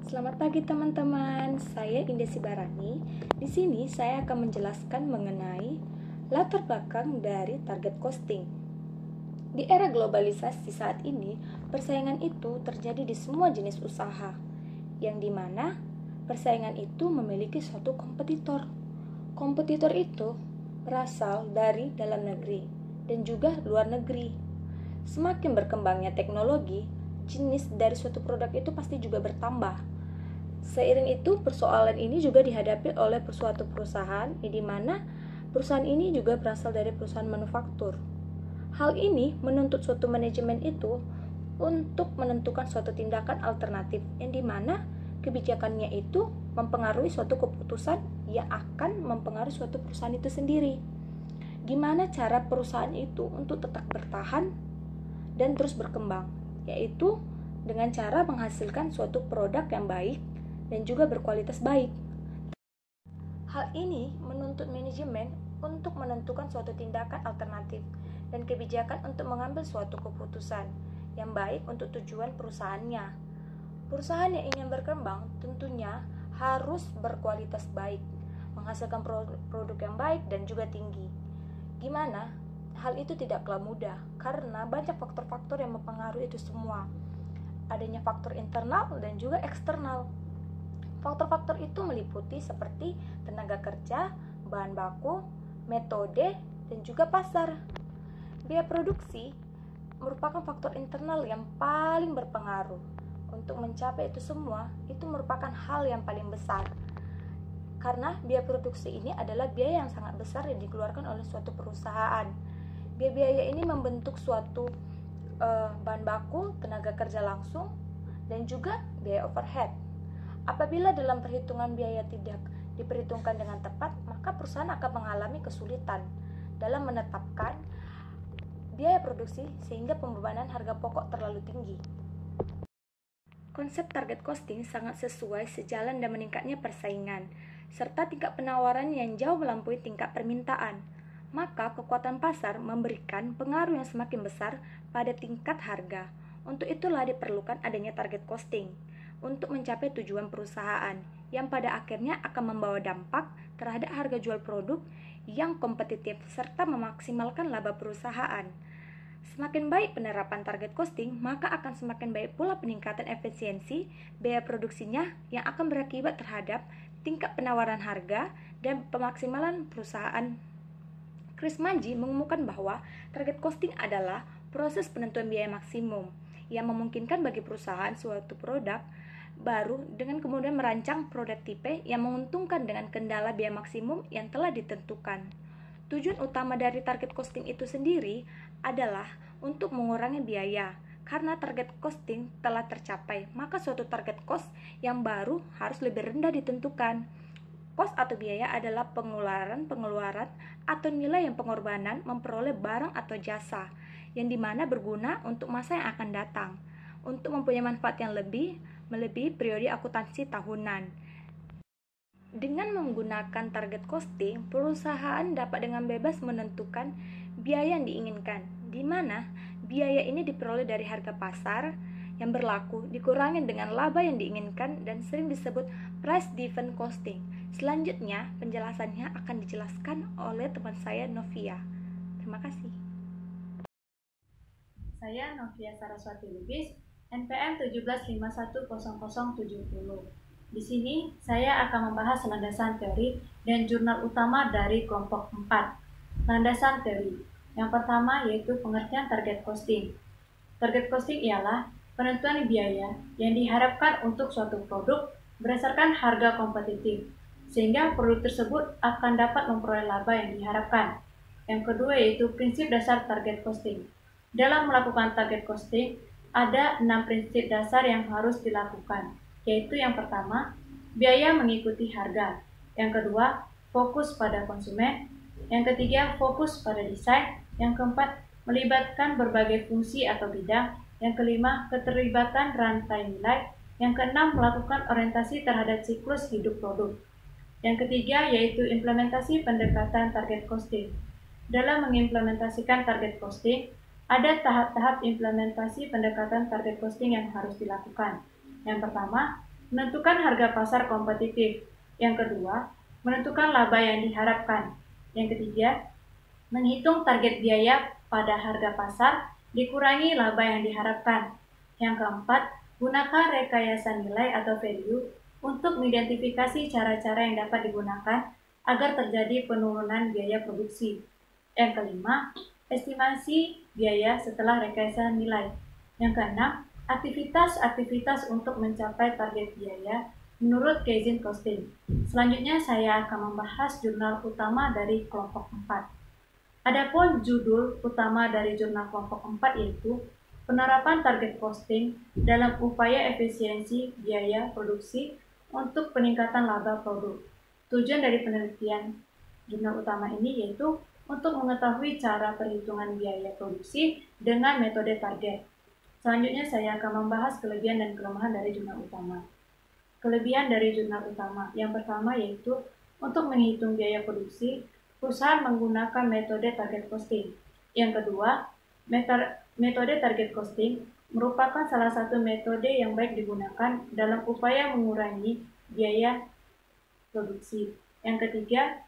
Selamat pagi teman-teman, saya Indah Sibarani. Di sini saya akan menjelaskan mengenai latar belakang dari target costing. Di era globalisasi saat ini, persaingan itu terjadi di semua jenis usaha, yang dimana persaingan itu memiliki suatu kompetitor. Kompetitor itu berasal dari dalam negeri dan juga luar negeri. Semakin berkembangnya teknologi, jenis dari suatu produk itu pasti juga bertambah. Seiring itu, persoalan ini juga dihadapi oleh suatu perusahaan, di mana perusahaan ini juga berasal dari perusahaan manufaktur. Hal ini menuntut suatu manajemen itu untuk menentukan suatu tindakan alternatif, yang dimana kebijakannya itu mempengaruhi suatu keputusan yang akan mempengaruhi suatu perusahaan itu sendiri. Gimana cara perusahaan itu untuk tetap bertahan dan terus berkembang, yaitu dengan cara menghasilkan suatu produk yang baik dan juga berkualitas baik. Hal ini menuntut manajemen untuk menentukan suatu tindakan alternatif dan kebijakan untuk mengambil suatu keputusan yang baik untuk tujuan perusahaannya. Perusahaan yang ingin berkembang tentunya harus berkualitas baik, menghasilkan produk yang baik dan juga tinggi. Gimana? Hal itu tidaklah mudah karena banyak faktor-faktor yang mempengaruhi itu semua. Adanya faktor internal dan juga eksternal. Faktor-faktor itu meliputi seperti tenaga kerja, bahan baku, metode, dan juga pasar. Biaya produksi merupakan faktor internal yang paling berpengaruh. Untuk mencapai itu semua, itu merupakan hal yang paling besar. Karena biaya produksi ini adalah biaya yang sangat besar yang dikeluarkan oleh suatu perusahaan. Biaya ini membentuk suatu bahan baku, tenaga kerja langsung, dan juga biaya overhead. Apabila dalam perhitungan biaya tidak diperhitungkan dengan tepat, maka perusahaan akan mengalami kesulitan dalam menetapkan biaya produksi sehingga pembebanan harga pokok terlalu tinggi. Konsep target costing sangat sesuai sejalan dan meningkatnya persaingan, serta tingkat penawaran yang jauh melampaui tingkat permintaan. Maka kekuatan pasar memberikan pengaruh yang semakin besar pada tingkat harga. Untuk itulah diperlukan adanya target costing untuk mencapai tujuan perusahaan yang pada akhirnya akan membawa dampak terhadap harga jual produk yang kompetitif serta memaksimalkan laba perusahaan. Semakin baik penerapan target costing, maka akan semakin baik pula peningkatan efisiensi biaya produksinya yang akan berakibat terhadap tingkat penawaran harga dan pemaksimalan perusahaan. Chris Manji mengumumkan bahwa target costing adalah proses penentuan biaya maksimum yang memungkinkan bagi perusahaan suatu produk baru dengan kemudian merancang produk tipe yang menguntungkan dengan kendala biaya maksimum yang telah ditentukan. Tujuan utama dari target costing itu sendiri adalah untuk mengurangi biaya. Karena target costing telah tercapai, maka suatu target cost yang baru harus lebih rendah ditentukan. Cost atau biaya adalah pengeluaran atau nilai yang pengorbanan memperoleh barang atau jasa yang dimana berguna untuk masa yang akan datang, untuk mempunyai manfaat yang melebihi periode akuntansi tahunan. Dengan menggunakan target costing, perusahaan dapat dengan bebas menentukan biaya yang diinginkan, di mana biaya ini diperoleh dari harga pasar yang berlaku dikurangi dengan laba yang diinginkan dan sering disebut price driven costing. Selanjutnya, penjelasannya akan dijelaskan oleh teman saya Novia. Terima kasih. Saya Novia Saraswati Lubis, NPM 17510070. Di sini saya akan membahas landasan teori dan jurnal utama dari kelompok 4. Landasan teori. Yang pertama yaitu pengertian target costing. Target costing ialah penentuan biaya yang diharapkan untuk suatu produk berdasarkan harga kompetitif, sehingga produk tersebut akan dapat memperoleh laba yang diharapkan. Yang kedua yaitu prinsip dasar target costing. Dalam melakukan target costing, ada 6 prinsip dasar yang harus dilakukan, yaitu yang pertama, biaya mengikuti harga. Yang kedua, fokus pada konsumen. Yang ketiga, fokus pada desain. Yang keempat, melibatkan berbagai fungsi atau bidang. Yang kelima, keterlibatan rantai nilai. Yang keenam, melakukan orientasi terhadap siklus hidup produk. Yang ketiga, yaitu implementasi pendekatan target costing. Dalam mengimplementasikan target costing, Ada tahap-tahap implementasi pendekatan target costing yang harus dilakukan. Yang pertama, menentukan harga pasar kompetitif. Yang kedua, menentukan laba yang diharapkan. Yang ketiga, menghitung target biaya pada harga pasar dikurangi laba yang diharapkan. Yang keempat, gunakan rekayasa nilai atau value untuk mengidentifikasi cara-cara yang dapat digunakan agar terjadi penurunan biaya produksi. Yang kelima, estimasi biaya setelah rekayasa nilai. Yang keenam, aktivitas-aktivitas untuk mencapai target biaya menurut Kaizen Costing. Selanjutnya saya akan membahas jurnal utama dari kelompok 4. Adapun judul utama dari jurnal kelompok 4 yaitu penerapan target costing dalam upaya efisiensi biaya produksi untuk peningkatan laba produk. Tujuan dari penelitian jurnal utama ini yaitu untuk mengetahui cara perhitungan biaya produksi dengan metode target. Selanjutnya saya akan membahas kelebihan dan kelemahan dari jurnal utama. Kelebihan dari jurnal utama yang pertama yaitu untuk menghitung biaya produksi, perusahaan menggunakan metode target costing. Yang kedua, metode target costing merupakan salah satu metode yang baik digunakan dalam upaya mengurangi biaya produksi. Yang ketiga,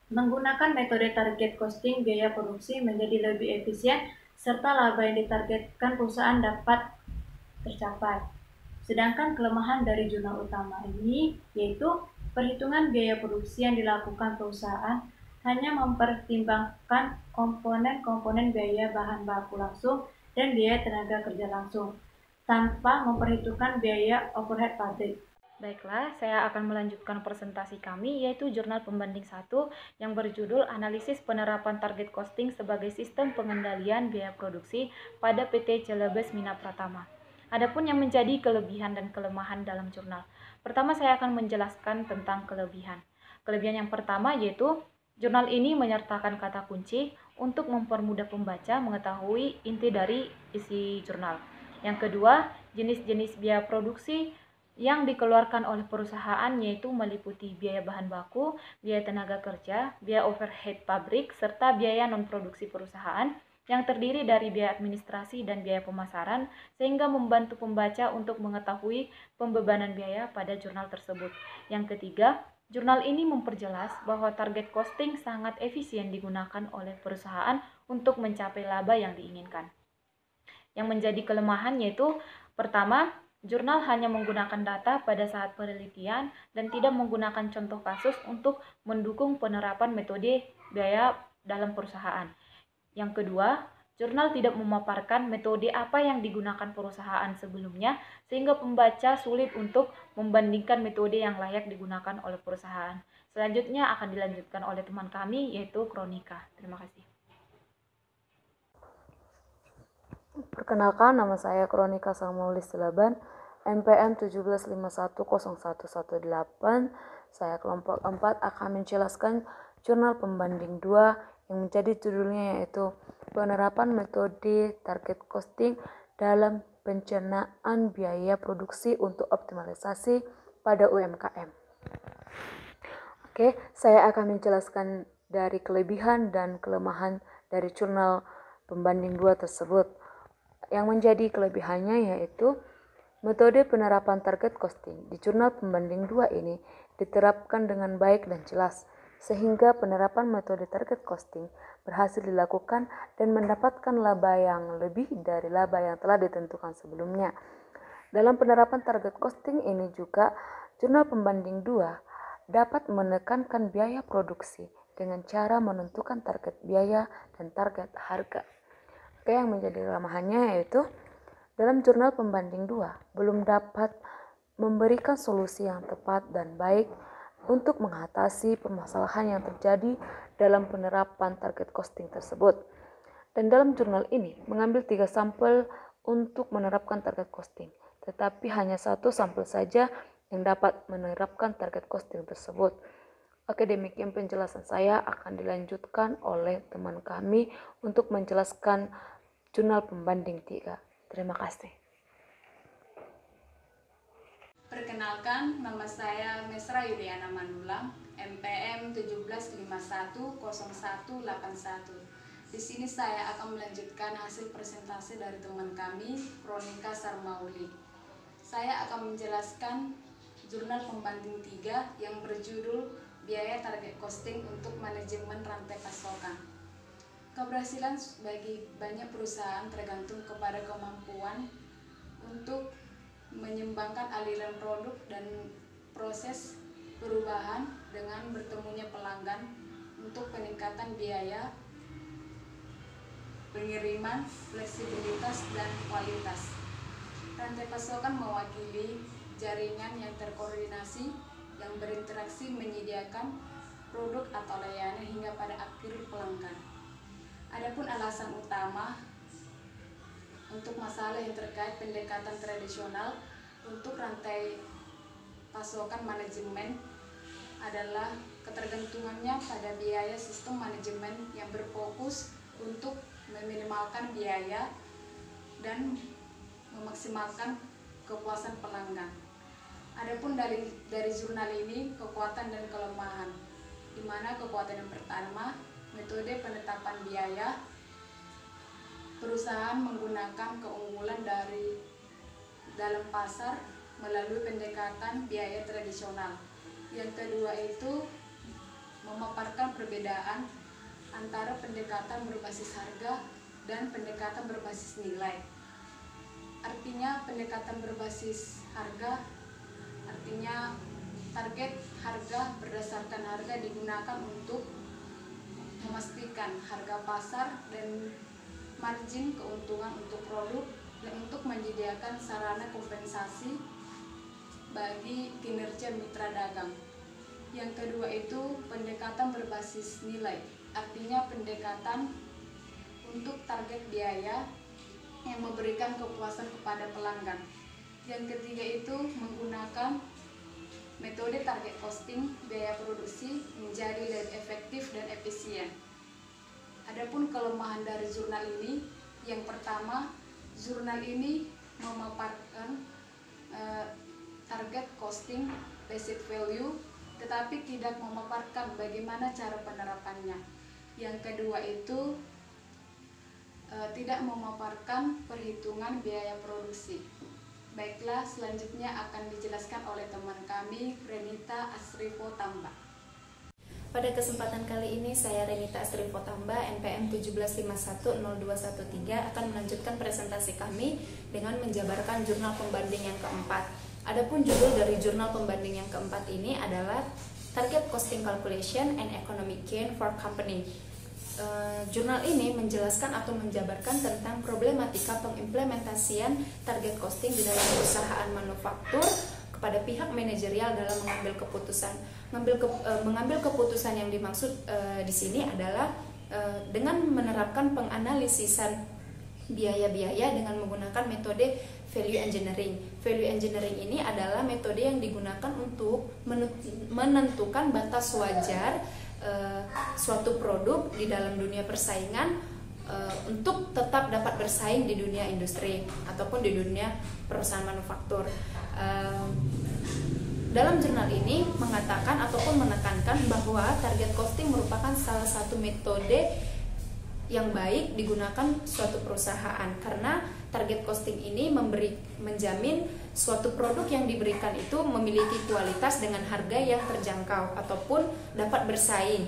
menggunakan metode target costing biaya produksi menjadi lebih efisien serta laba yang ditargetkan perusahaan dapat tercapai. Sedangkan kelemahan dari jurnal utama ini yaitu perhitungan biaya produksi yang dilakukan perusahaan hanya mempertimbangkan komponen-komponen biaya bahan baku langsung dan biaya tenaga kerja langsung, tanpa memperhitungkan biaya overhead pabrik. Baiklah, saya akan melanjutkan presentasi kami yaitu jurnal pembanding 1 yang berjudul Analisis Penerapan Target Costing sebagai Sistem Pengendalian Biaya Produksi pada PT Celebes Mina Pratama. Adapun yang menjadi kelebihan dan kelemahan dalam jurnal. Pertama saya akan menjelaskan tentang kelebihan. Kelebihan yang pertama yaitu jurnal ini menyertakan kata kunci untuk mempermudah pembaca mengetahui inti dari isi jurnal. Yang kedua, jenis-jenis biaya produksi yang dikeluarkan oleh perusahaan yaitu meliputi biaya bahan baku, biaya tenaga kerja, biaya overhead pabrik, serta biaya non-produksi perusahaan yang terdiri dari biaya administrasi dan biaya pemasaran sehingga membantu pembaca untuk mengetahui pembebanan biaya pada jurnal tersebut. Yang ketiga, jurnal ini memperjelas bahwa target costing sangat efisien digunakan oleh perusahaan untuk mencapai laba yang diinginkan. Yang menjadi kelemahan yaitu pertama, jurnal hanya menggunakan data pada saat penelitian dan tidak menggunakan contoh kasus untuk mendukung penerapan metode biaya dalam perusahaan. Yang kedua, jurnal tidak memaparkan metode apa yang digunakan perusahaan sebelumnya sehingga pembaca sulit untuk membandingkan metode yang layak digunakan oleh perusahaan. Selanjutnya akan dilanjutkan oleh teman kami yaitu Kronika. Terima kasih. Perkenalkan, nama saya Kronika Samuelis Silaban, NPM 17510118. Saya kelompok 4 akan menjelaskan jurnal pembanding 2 yang menjadi judulnya yaitu penerapan metode target costing dalam pencernaan biaya produksi untuk optimalisasi pada UMKM. Oke, saya akan menjelaskan dari kelebihan dan kelemahan dari jurnal pembanding 2 tersebut. Yang menjadi kelebihannya yaitu metode penerapan target costing di jurnal pembanding 2 ini diterapkan dengan baik dan jelas, sehingga penerapan metode target costing berhasil dilakukan dan mendapatkan laba yang lebih dari laba yang telah ditentukan sebelumnya. Dalam penerapan target costing ini juga, jurnal pembanding 2 dapat menekankan biaya produksi dengan cara menentukan target biaya dan target harga. Oke, yang menjadi kelemahannya yaitu dalam jurnal pembanding 2 belum dapat memberikan solusi yang tepat dan baik untuk mengatasi permasalahan yang terjadi dalam penerapan target costing tersebut. Dan dalam jurnal ini mengambil 3 sampel untuk menerapkan target costing, tetapi hanya 1 sampel saja yang dapat menerapkan target costing tersebut. Oke, demikian penjelasan saya, akan dilanjutkan oleh teman kami untuk menjelaskan jurnal pembanding 3. Terima kasih. Perkenalkan, nama saya Mesra Yuliana Manulang, MPM 17510181. Di sini saya akan melanjutkan hasil presentasi dari teman kami, Kronika Sarmauli. Saya akan menjelaskan jurnal pembanding 3 yang berjudul Biaya Target Costing untuk Manajemen Rantai Pasokan. Keberhasilan bagi banyak perusahaan tergantung kepada kemampuan untuk menyeimbangkan aliran produk dan proses perubahan dengan bertemunya pelanggan untuk peningkatan biaya pengiriman, fleksibilitas, dan kualitas. Rantai pasokan mewakili jaringan yang terkoordinasi yang berinteraksi menyediakan produk atau layanan hingga pada akhir pelanggan. Adapun alasan utama untuk masalah yang terkait pendekatan tradisional untuk rantai pasokan manajemen adalah ketergantungannya pada biaya sistem manajemen yang berfokus untuk meminimalkan biaya dan memaksimalkan kepuasan pelanggan. Adapun dari jurnal ini kekuatan dan kelemahan, di mana kekuatan yang pertama, metode penetapan biaya. Perusahaan menggunakan keunggulan dari dalam pasar melalui pendekatan biaya tradisional. Yang kedua itu memaparkan perbedaan antara pendekatan berbasis harga dan pendekatan berbasis nilai. Artinya pendekatan berbasis harga artinya target harga berdasarkan harga digunakan untuk memastikan harga pasar dan margin keuntungan untuk produk dan untuk menyediakan sarana kompensasi bagi kinerja mitra dagang. Yang kedua itu pendekatan berbasis nilai, artinya pendekatan untuk target biaya yang memberikan kepuasan kepada pelanggan. Yang ketiga itu menggunakan metode target costing biaya produksi menjadi lebih efektif dan efisien. Adapun kelemahan dari jurnal ini, yang pertama, jurnal ini memaparkan target costing basic value, tetapi tidak memaparkan bagaimana cara penerapannya. Yang kedua itu tidak memaparkan perhitungan biaya produksi. Baiklah, selanjutnya akan dijelaskan oleh teman kami, Renita Asrifo Tamba. Pada kesempatan kali ini saya Renita Asrifo Tamba, NPM 17510213 akan melanjutkan presentasi kami dengan menjabarkan jurnal pembanding yang keempat. Adapun judul dari jurnal pembanding yang keempat ini adalah Target Costing Calculation and Economic Gain for Company. Jurnal ini menjelaskan atau menjabarkan tentang problematika pengimplementasian target costing di dalam perusahaan manufaktur kepada pihak manajerial dalam mengambil keputusan. Mengambil keputusan yang dimaksud di sini adalah dengan menerapkan penganalisisan biaya-biaya dengan menggunakan metode value engineering. Value engineering ini adalah metode yang digunakan untuk menentukan batas wajar suatu produk di dalam dunia persaingan untuk tetap dapat bersaing di dunia industri ataupun di dunia perusahaan manufaktur. Dalam jurnal ini mengatakan ataupun menekankan bahwa target costing merupakan salah satu metode yang baik digunakan suatu perusahaan karena target costing ini menjamin suatu produk yang diberikan itu memiliki kualitas dengan harga yang terjangkau ataupun dapat bersaing.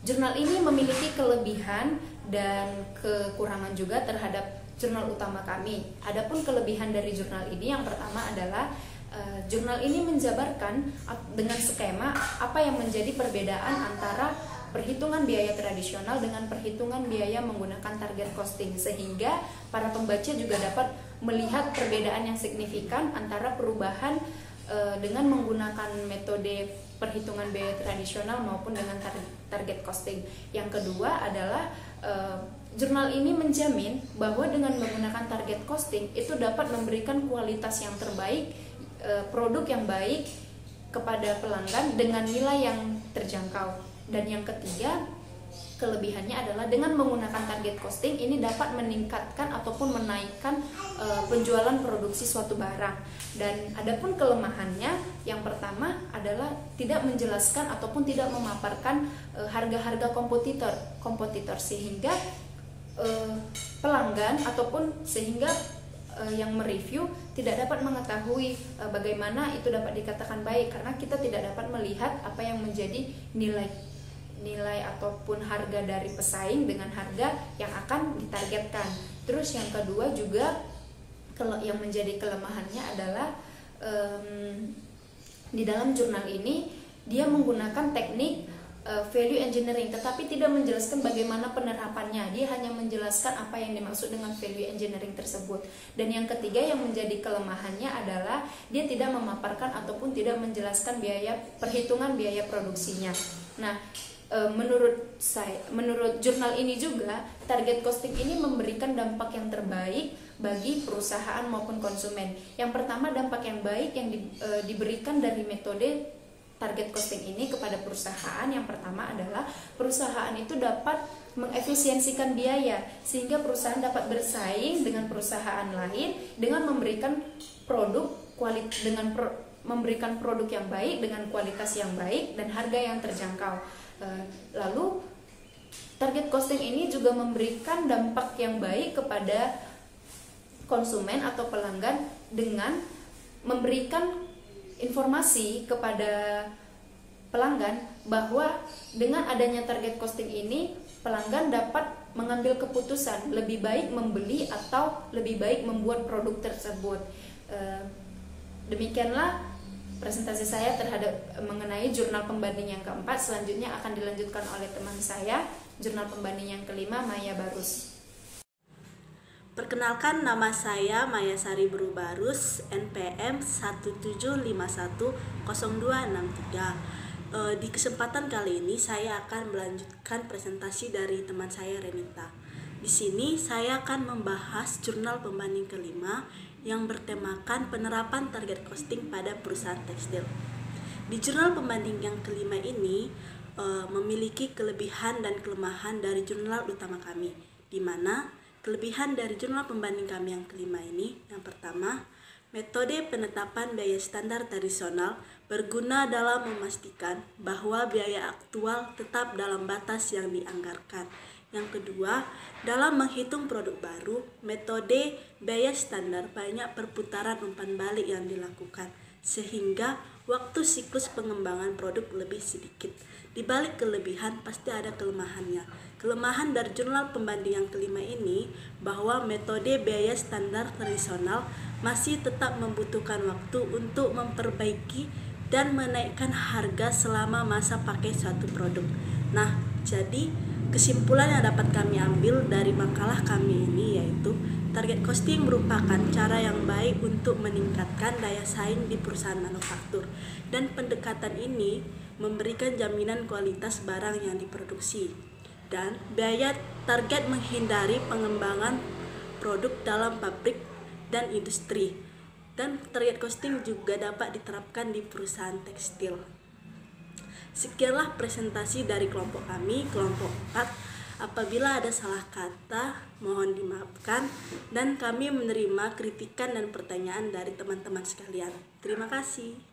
Jurnal ini memiliki kelebihan dan kekurangan juga terhadap jurnal utama kami. Adapun kelebihan dari jurnal ini yang pertama adalah jurnal ini menjabarkan dengan skema apa yang menjadi perbedaan antara perhitungan biaya tradisional dengan perhitungan biaya menggunakan target costing, sehingga para pembaca juga dapat melihat perbedaan yang signifikan antara perubahan dengan menggunakan metode perhitungan biaya tradisional maupun dengan target costing. Yang kedua adalah jurnal ini menjamin bahwa dengan menggunakan target costing itu dapat memberikan kualitas yang terbaik, produk yang baik kepada pelanggan dengan nilai yang terjangkau. Dan yang ketiga, kelebihannya adalah dengan menggunakan target costing ini dapat meningkatkan ataupun menaikkan penjualan produksi suatu barang. Dan adapun kelemahannya, yang pertama adalah tidak menjelaskan ataupun tidak memaparkan harga-harga kompetitor sehingga pelanggan ataupun sehingga yang mereview tidak dapat mengetahui bagaimana itu dapat dikatakan baik, karena kita tidak dapat melihat apa yang menjadi nilai ataupun harga dari pesaing dengan harga yang akan ditargetkan. Terus yang kedua juga yang menjadi kelemahannya adalah di dalam jurnal ini dia menggunakan teknik value engineering, tetapi tidak menjelaskan bagaimana penerapannya. Dia hanya menjelaskan apa yang dimaksud dengan value engineering tersebut. Dan yang ketiga yang menjadi kelemahannya adalah dia tidak memaparkan ataupun tidak menjelaskan perhitungan biaya produksinya. Nah, menurut jurnal ini juga target costing ini memberikan dampak yang terbaik bagi perusahaan maupun konsumen. Yang pertama, dampak yang baik yang diberikan dari metode target costing ini kepada perusahaan, yang pertama adalah perusahaan itu dapat mengefisiensikan biaya sehingga perusahaan dapat bersaing dengan perusahaan lain dengan memberikan memberikan produk yang baik dengan kualitas yang baik dan harga yang terjangkau. Lalu target costing ini juga memberikan dampak yang baik kepada konsumen atau pelanggan dengan memberikan informasi kepada pelanggan bahwa dengan adanya target costing ini pelanggan dapat mengambil keputusan lebih baik membeli atau lebih baik membuat produk tersebut. Demikianlah presentasi saya terhadap mengenai jurnal pembanding yang keempat. Selanjutnya akan dilanjutkan oleh teman saya, jurnal pembanding yang kelima, Maya Barus. Perkenalkan, nama saya Maya Sari Barus, NPM 175100263. Di kesempatan kali ini saya akan melanjutkan presentasi dari teman saya Renita. Di sini saya akan membahas jurnal pembanding kelima yang bertemakan penerapan target costing pada perusahaan tekstil. Di jurnal pembanding yang kelima ini memiliki kelebihan dan kelemahan dari jurnal utama kami, di mana kelebihan dari jurnal pembanding kami yang kelima ini, yang pertama, metode penetapan biaya standar tradisional berguna dalam memastikan bahwa biaya aktual tetap dalam batas yang dianggarkan. Yang kedua, dalam menghitung produk baru, metode biaya standar banyak perputaran umpan balik yang dilakukan, sehingga waktu siklus pengembangan produk lebih sedikit. Di balik kelebihan pasti ada kelemahannya. Kelemahan dari jurnal pembanding yang kelima ini bahwa metode biaya standar tradisional masih tetap membutuhkan waktu untuk memperbaiki dan menaikkan harga selama masa pakai suatu produk. Nah, jadi kesimpulan yang dapat kami ambil dari makalah kami ini yaitu target costing merupakan cara yang baik untuk meningkatkan daya saing di perusahaan manufaktur, dan pendekatan ini memberikan jaminan kualitas barang yang diproduksi. Dan biaya target menghindari pengembangan produk dalam pabrik dan industri. Dan target costing juga dapat diterapkan di perusahaan tekstil. Sekianlah presentasi dari kelompok kami, kelompok 4. Apabila ada salah kata, mohon dimaafkan, dan kami menerima kritikan dan pertanyaan dari teman-teman sekalian. Terima kasih.